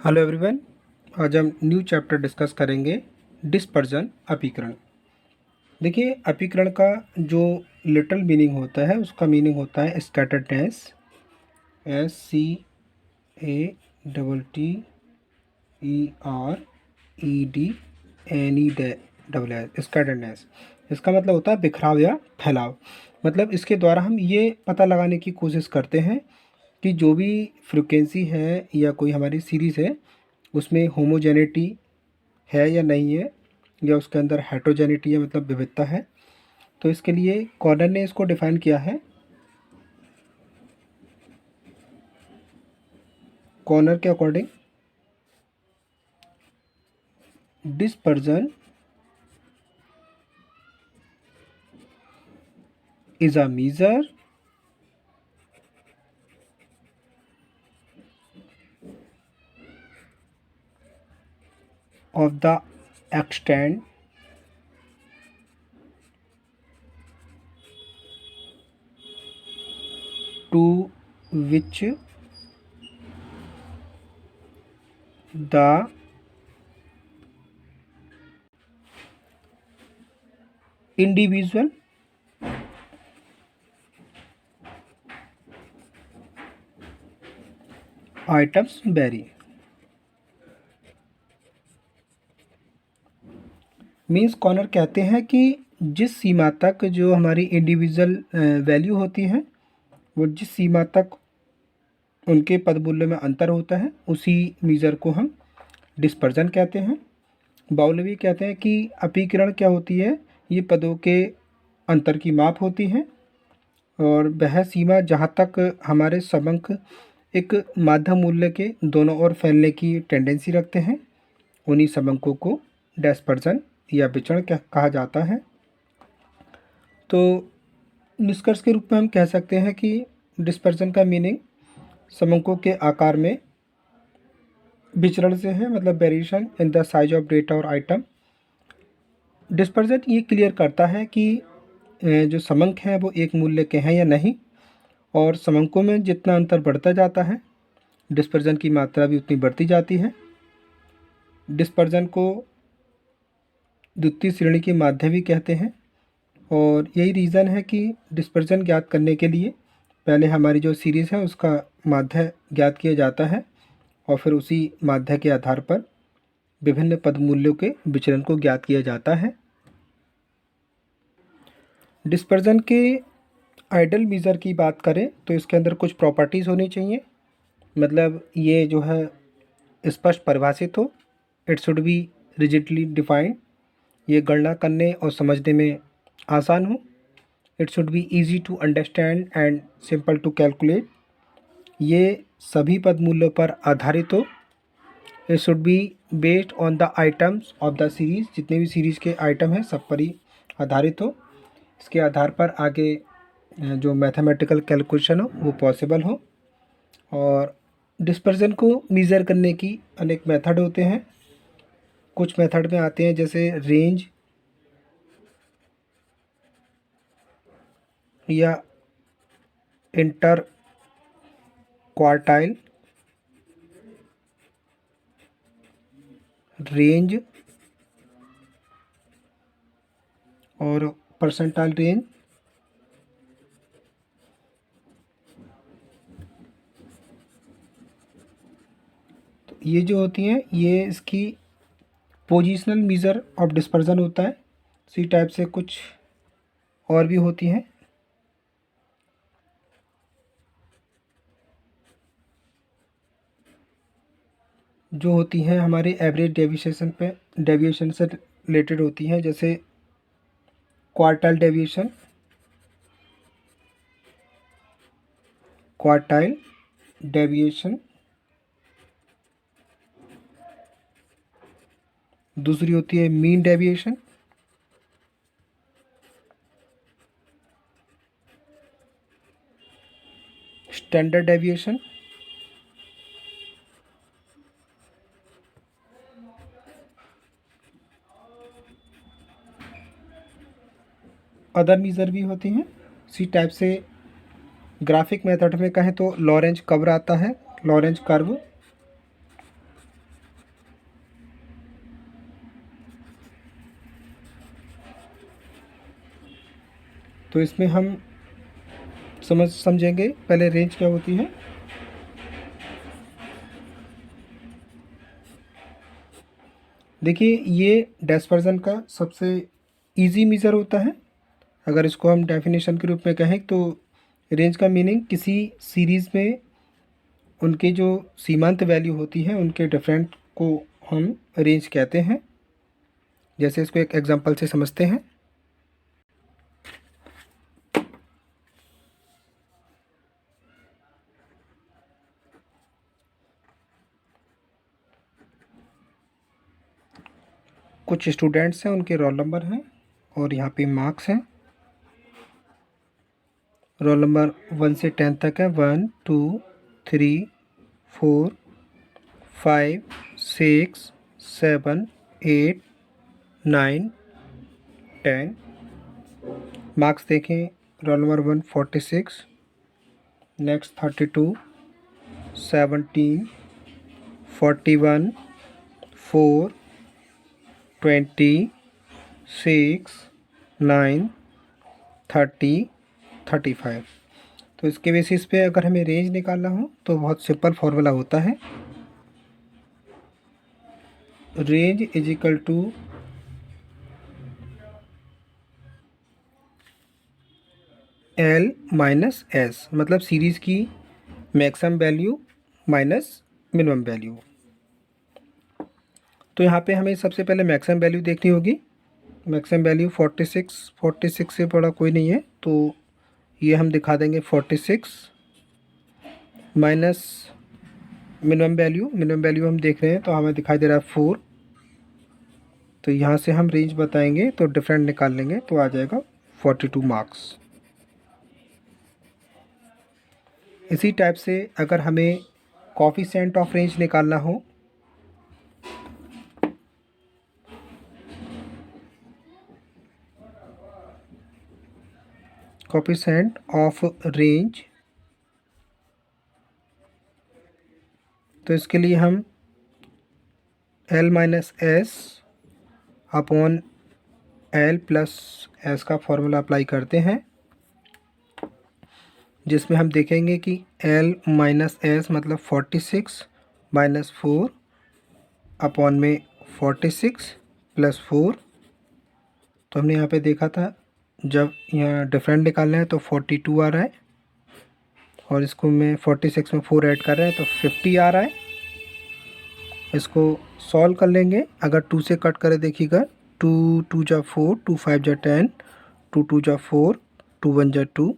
Hello everyone. आज हम new chapter discuss करेंगे डिस्पर्जन अपीकरण। देखिए, अपीकरण का जो लिटरल मीनिंग होता है उसका मीनिंग होता है स्कैटर्डनेस, SCATTEREDNESS, स्कैटर्डनेस। इसका मतलब होता है बिखराव या फैलाव। मतलब इसके द्वारा हम ये पता लगाने की कोशिश करते हैं कि जो भी फ्रिक्वेंसी है या कोई हमारी सीरीज़ है उसमें होमोजेनिटी है या नहीं है, या उसके अंदर हेट्रोजेनिटी है मतलब विविधता है। तो इसके लिए कॉर्नर ने इसको डिफाइन किया है। कॉर्नर के according dispersion is a measure of the extent to which the individual items vary। Means Connor कहते हैं कि जिस सीमा तक जो हमारी इंडिविजुअल वैल्यू होती है, वो जिस सीमा तक उनके पद मूल्य में अंतर होता है उसी मीज़र को हम डिस्पर्जन कहते हैं। बाउलवी कहते हैं कि अपीकरण क्या होती है, ये पदों के अंतर की माप होती है और वह सीमा जहाँ तक हमारे समंक एक माध्य मूल्य के दोनों ओर फैलने की टेंडेंसी रखते हैं, उन्हीं समंकों को डिस्पर्जन या विचरण कहा जाता है। तो निष्कर्ष के रूप में हम कह सकते हैं कि डिस्पर्जन का मीनिंग समंकों के आकार में विचरण से है, मतलब variation in the size of data और आइटम। डिस्पर्जन ये क्लियर करता है कि जो समंक हैं वो एक मूल्य के हैं या नहीं, और समंकों में जितना अंतर बढ़ता जाता है डिस्पर्जन की मात्रा भी उतनी बढ़ती जाती है। डिस्पर्जन को द्वितीय श्रेणी के माध्य भी कहते हैं, और यही रीज़न है कि डिस्पर्जन ज्ञात करने के लिए पहले हमारी जो सीरीज़ है उसका माध्य ज्ञात किया जाता है और फिर उसी माध्य के आधार पर विभिन्न पद मूल्यों के विचलन को ज्ञात किया जाता है। डिस्पर्जन के आइडल मीज़र की बात करें तो इसके अंदर कुछ प्रॉपर्टीज़ होनी चाहिए। मतलब ये जो है स्पष्ट परिभाषित हो, it should be rigidly defined, ये गणना करने और समझने में आसान हो। It should be easy to understand and simple to calculate, ये सभी पद मूल्यों पर आधारित हो। It should be based on the items of the series, जितने भी सीरीज़ के आइटम हैं सब पर ही आधारित हो। इसके आधार पर आगे जो मैथमेटिकल कैलकुलेशन हो वो पॉसिबल हो। और डिस्पर्जन को मीज़र करने की अनेक मेथड होते हैं। कुछ मेथड में आते हैं जैसे रेंज या इंटर क्वार्टाइल रेंज और परसेंटाइल रेंज। तो ये जो होती हैं ये इसकी पोजिशनल मीज़र ऑफ डिस्पर्जन होता है। इसी टाइप से कुछ और भी होती हैं। जो होती हैं हमारे एवरेज डेविएशन से रिलेटेड होती हैं, जैसे क्वार्टाइल डेविएशन, क्वार्टाइल डेविएशन। दूसरी होती है mean deviation, standard deviation, other measure भी होती हैं। इसी टाइप से ग्राफिक मेथड में कहें तो लॉरेंज कर्व आता है, लॉरेंज कर्व। तो इसमें हम समझेंगे पहले रेंज क्या होती है। देखिए ये डिस्पर्जन का सबसे इजी मेज़र होता है। अगर इसको हम डेफिनेशन के रूप में कहें तो रेंज का मीनिंग किसी सीरीज़ में उनके जो सीमांत वैल्यू होती है उनके डिफरेंट को हम रेंज कहते हैं। जैसे इसको एक एग्जांपल से समझते हैं। कुछ स्टूडेंट्स हैं, उनके रोल नंबर हैं और यहाँ पे मार्क्स हैं। रोल नंबर 1 से 10 तक है। 1 2 3 4 5 6 7 8 9 10। मार्क्स देखें, रोल नंबर 1 46, नेक्स्ट 32, 17, 41, 4, 20, 6, 9, 30, 35। तो इसके बेसिस पे अगर हमें रेंज निकालना हो तो बहुत सिंपल फॉर्मूला होता है। Range is equal to L minus S, मतलब सीरीज़ की maximum value minus minimum value. तो यहाँ पे हमें सबसे पहले मैक्सिमम वैल्यू देखनी होगी। मैक्सिमम वैल्यू 46 से बड़ा कोई नहीं है, तो ये हम दिखा देंगे 46 माइनस मिनिमम वैल्यू हम देख रहे हैं तो हमें दिखाई दे रहा है 4। तो यहाँ से हम रेंज बताएंगे तो डिफरेंट निकाल लेंगे तो आ जाएगा 42 मार्क्स। इसी टाइप से अगर हमें कोएफिशिएंट ऑफ रेंज निकालना हो कोएफिशिएंट ऑफ रेंज, तो इसके लिए हम L minus S upon L plus S का फॉर्मूला अप्लाई करते हैं, जिसमें हम देखेंगे कि एल माइनस एस मतलब 46 माइनस 4 अपॉन में 46 प्लस 4। तो हमने यहाँ पे देखा था जब यहाँ डिफरेंट निकालना है तो 42 आ रहा है और इसको मैं 46 में 4 ऐड कर रहे हैं तो 50 आ रहा है। इसको सॉल्व कर लेंगे। अगर 2 से कट करें देखिएगा, 2 2 जा 4, 2 5 जा 10, 2 2 जा 4, 2 1 जा 2।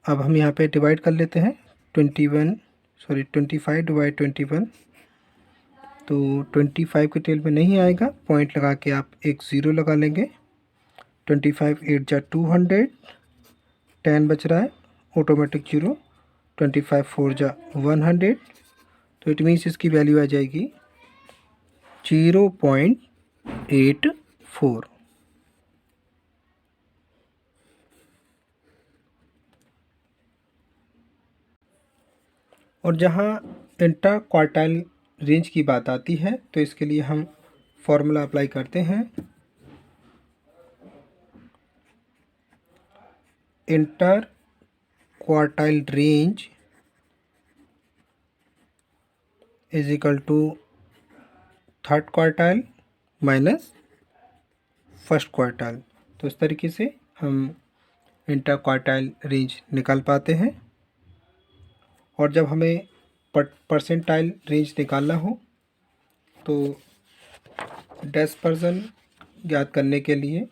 अब हम यहाँ पे डिवाइड कर लेते हैं 25 डिवाइड 21। तो 25 के टेल में नहीं आएगा, पॉइंट लगा के आप एक ज़ीरो लगा लेंगे। 25 8 जा 200, 10 बच रहा है ऑटोमेटिक जीरो। 25 4 जा 100, तो इट मीन्स इसकी वैल्यू आ जाएगी 0.84। और जहाँ इंटर क्वार्टाइल रेंज की बात आती है तो इसके लिए हम फॉर्मूला अप्लाई करते हैं। Interquartile range is equal to third quartile minus first quartile. तो इस तरीके से हम इंटर क्वार्टाइल रेंज निकाल पाते हैं। और जब हमें परसेंटाइल रेंज निकालना हो तो डिस्पर्जन ज्ञात करने के लिए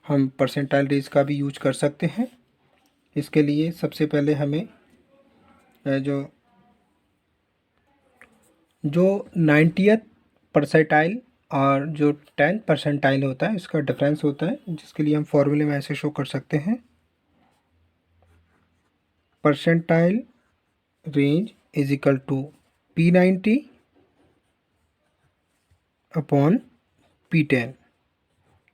हम परसेंटाइल रेंज का भी यूज कर सकते हैं। इसके लिए सबसे पहले हमें जो 90th परसेंटाइल और जो 10th परसेंटाइल होता है इसका डिफरेंस होता है, जिसके लिए हम फॉर्मूले में ऐसे शो कर सकते हैं। Percentile range is equal to P90 upon P10।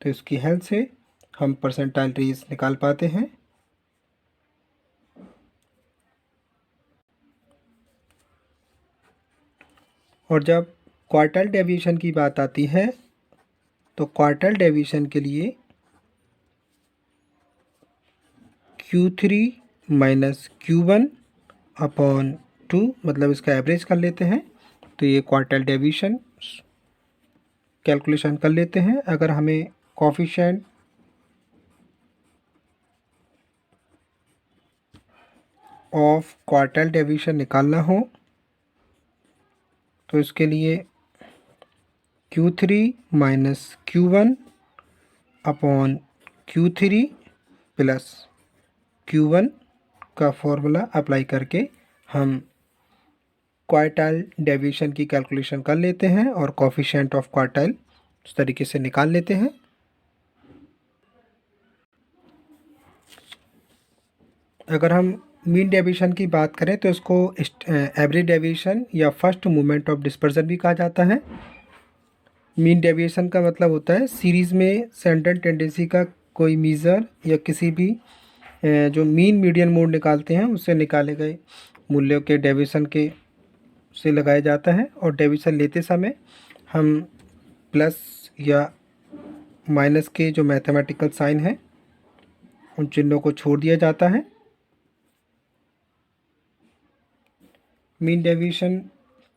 तो इसकी हेल्प से हम परसेंटाइल रेंज निकाल पाते हैं। और जब क्वार्टाइल डेविएशन की बात आती है तो क्वार्टाइल डेविएशन के लिए Q3 माइनस Q1 अपॉन 2, मतलब इसका एवरेज कर लेते हैं तो ये क्वार्टाइल डेविएशन कैलकुलेशन कर लेते हैं। अगर हमें कोफिशिएंट ऑफ क्वार्टाइल डेविएशन निकालना हो तो इसके लिए Q3 minus Q1 upon Q3 plus Q1 का फॉर्मूला अप्लाई करके हम क्वार्टाइल डेविएशन की कैलकुलेशन कर लेते हैं और कोफिशिएंट ऑफ क्वार्टाइल उस तरीके से निकाल लेते हैं। अगर हम मीन डेविएशन की बात करें तो इसको एवरेज डेविएशन या फर्स्ट मोमेंट ऑफ डिस्पर्जन भी कहा जाता है। मीन डेविएशन का मतलब होता है सीरीज़ में सेंट्रल टेंडेंसी का कोई मेजर या किसी भी जो मीन मीडियन मोड निकालते हैं उससे निकाले गए मूल्यों के डेविएशन के से लगाया जाता है। और डेविएशन लेते समय हम प्लस या माइनस के जो मैथमेटिकल साइन है उन चिन्हों को छोड़ दिया जाता है। मीन डेविएशन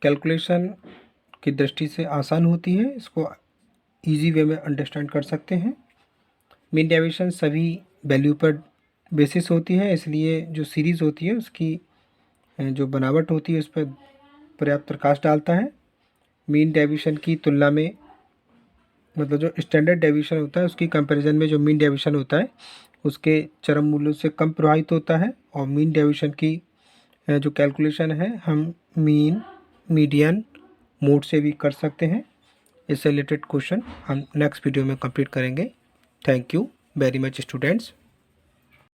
कैलकुलेशन की दृष्टि से आसान होती है, इसको इजी वे में अंडरस्टैंड कर सकते हैं। मीन डेविएशन सभी वैल्यू पर बेसिस होती है, इसलिए जो सीरीज़ होती है उसकी जो बनावट होती है उस पर पर्याप्त प्रकाश डालता है। मीन डेविएशन की तुलना में मतलब जो स्टैंडर्ड डेविएशन होता है उसकी कंपैरिजन में जो मीन डेविएशन होता है उसके चरम मूल्यों से कम प्रभावित होता है। और मीन डेविएशन की जो कैलकुलेशन है हम मीन मीडियन मोड से भी कर सकते हैं। इससे रिलेटेड क्वेश्चन हम नेक्स्ट वीडियो में कंप्लीट करेंगे। Thank you very much students.